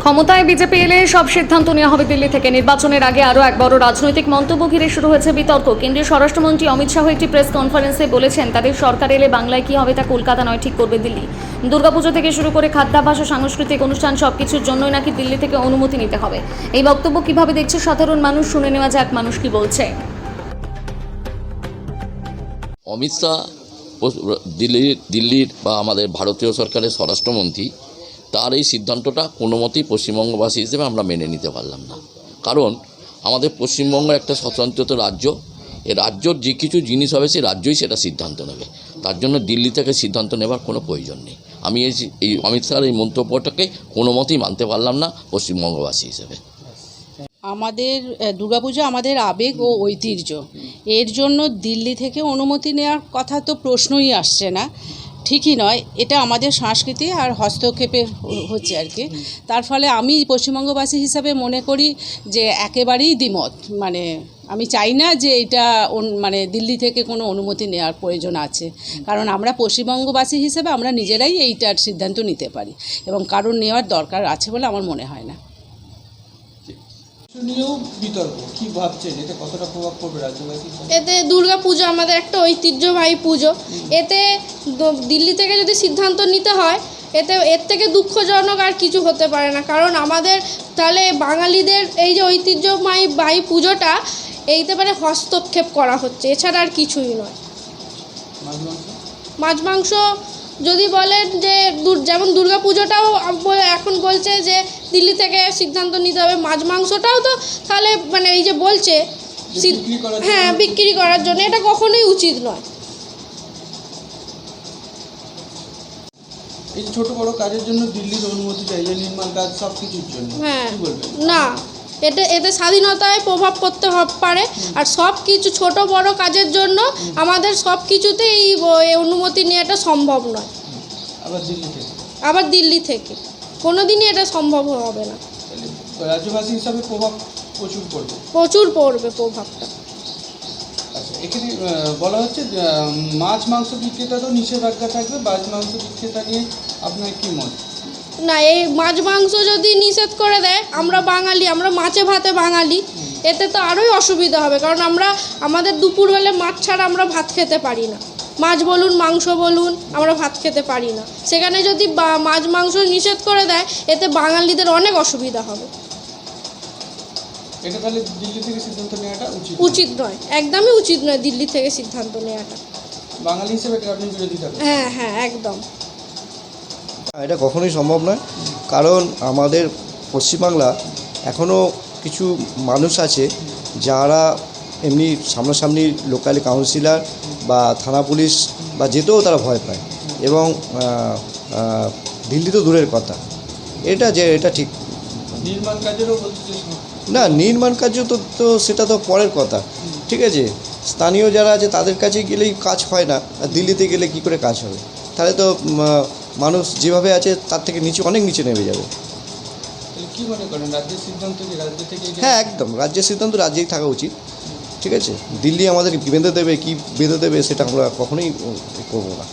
ক্ষমতায় বিজেপি এলে সব সিদ্ধান্ত নেওয়া হবে দিল্লি থেকে। নির্বাচনের আগে আরও এক বড় রাজনৈতিক মন্তব্য ঘিরে শুরু হয়েছে বিতর্ক। কেন্দ্রীয় স্বরাষ্ট্রমন্ত্রী অমিত শাহ একটি প্রেস কনফারেন্সে বলেছেন, তাদের সরকার এলে বাংলায় কি হবে তা কলকাতা নয়, ঠিক করবে দিল্লি। দুর্গাপুজো থেকে শুরু করে খাদ্যাভ্যাস ও সাংস্কৃতিক অনুষ্ঠান সবকিছুর জন্যই নাকি দিল্লি থেকে অনুমতি নিতে হবে। এই বক্তব্য কিভাবে দেখছে সাধারণ মানুষ, শুনে নেওয়া যাক মানুষ কি বলছে। অমিত শাহ দিল্লির বা আমাদের ভারতীয় সরকারের স্বরাষ্ট্রমন্ত্রী, তার এই সিদ্ধান্তটা কোনো মতেই পশ্চিমবঙ্গবাসী হিসেবে আমরা মেনে নিতে পারলাম না। কারণ আমাদের পশ্চিমবঙ্গ একটা স্বতন্ত্র রাজ্য, এই রাজ্যর যে কিছু জিনিস হবে সেই রাজ্যই সেটা সিদ্ধান্ত নেবে। তার জন্য দিল্লি থেকে সিদ্ধান্ত নেবার কোনো প্রয়োজন নেই। আমি এই অমিত শাহের এই মন্তব্যটাকে কোনো মতেই মানতে পারলাম না পশ্চিমবঙ্গবাসী হিসেবে। আমাদের দুর্গাপূজা আমাদের আবেগ ও ঐতিহ্য, এর জন্য দিল্লি থেকে অনুমতি নেওয়ার কথা তো প্রশ্নই আসছে না। ঠিকই নয়, এটা আমাদের সংস্কৃতি আর হস্তক্ষেপে হচ্ছে আর কি। তার ফলে আমি পশ্চিমবঙ্গবাসী হিসাবে মনে করি যে একেবারেই দ্বিমত। মানে আমি চাই না যে এটা মানে দিল্লি থেকে কোনো অনুমতি নেওয়ার প্রয়োজন আছে, কারণ আমরা পশ্চিমবঙ্গবাসী হিসেবে আমরা নিজেরাই এইটার সিদ্ধান্ত নিতে পারি এবং কারণ নেওয়ার দরকার আছে বলে আমার মনে হয় না। নিয়েও বিতর্ক, কি ভাবছেন এটা কতটা প্রভাব পড়বে রাজ্যবাসী? এতে দুর্গাপুজো আমাদের একটা ঐতিহ্যবাহী পুজো, এতে দিল্লি থেকে যদি সিদ্ধান্ত নিতে হয় এর থেকে দুঃখজনক আর কিছু হতে পারে না। কারণ আমাদের তাহলে বাঙালিদের এই যে ঐতিহ্যবাহী পুজোটা এইতে পারে হস্তক্ষেপ করা হচ্ছে, এছাড়া আর কিছুই নয়। মাছ মাংস যদি বলেন যে যেমন দুর্গাপুজোটাও এখন বলছে যে দিল্লি থেকে সিদ্ধান্ত নিতে হবে, মাছ মাংসটাও তো তাহলে মানে এই যে বলছে হ্যাঁ বিক্রি করার জন্য, এটা কখনোই উচিত নয়। এই ছোট বড় কাজের জন্য দিল্লির অনুমতি চাই, যে নির্মাণ কাজ সব কিছুর জন্য, হ্যাঁ কি বলবেন? না, এতে স্বাধীনতায় প্রভাব পড়তে পারে, আর সব কিছু ছোট বড় কাজের জন্য আমাদের সব কিছুতে এই অনুমতি নেওয়াটা সম্ভব নয়। আবার দিল্লি থেকে কোনোদিনই এটা সম্ভব হবে না। রাজ্যবাসী হিসাবে প্রভাব প্রচুর পড়বে প্রভাবটা। আচ্ছা, এখানে বলা হচ্ছে মাছ মাংস বিক্রেতা তো নিষেধাজ্ঞা থাকবে, মাছ মাংস বিক্রেতা নিয়ে আপনার কি মত? না, এই মাছ মাংস যদি নিষেধ করে দেয়, আমরা বাঙালি, আমরা মাছে ভাতে বাঙালি, এতে তো আরোই অসুবিধা হবে। কারণ আমাদের দুপুর হলে মাছ ছাড়া আমরা ভাত খেতে পারি না, মাছ বলুন মাংস বলুন আমরা ভাত খেতে পারি না। সেখানে যদি মাছ মাংস নিষেধ করে দেয়, এতে বাঙালিদের অনেক অসুবিধা হবে। এটা তাহলে দিল্লি থেকে সিদ্ধান্ত নেওয়াটা উচিত নয়, একদমই উচিত নয় দিল্লি থেকে সিদ্ধান্ত নেওয়াটা। বাঙালি হিসেবে আপনি বিরোধিতা করেন? হ্যাঁ হ্যাঁ, একদম। এটা কখনোই সম্ভব নয়, কারণ আমাদের পশ্চিমবাংলা এখনও কিছু মানুষ আছে যারা এমনি সামনাসামনি লোকাল কাউন্সিলর বা থানা পুলিশ বা যেতেও তারা ভয় পায়, এবং দিল্লি তো দূরের কথা। এটা ঠিক নির্মাণ কাজেরও বলছে না, নির্মাণ কার্য তো সেটা তো পরের কথা, ঠিক আছে। স্থানীয় যারা আছে তাদের কাছে গেলেই কাজ হয় না, আর দিল্লিতে গেলে কি করে কাজ হবে? তাহলে তো মানুষ যেভাবে আছে তার থেকে অনেক নিচে নেমে যাবে। কি মনে করেন, রাজ্যের সিদ্ধান্ত কি রাজ্য থেকে? হ্যাঁ, একদম রাজ্যের সিদ্ধান্ত রাজ্যেই থাকা উচিত, ঠিক আছে। দিল্লি আমাদের বেঁধে দেবে সেটা আমরা কখনোই করবো না।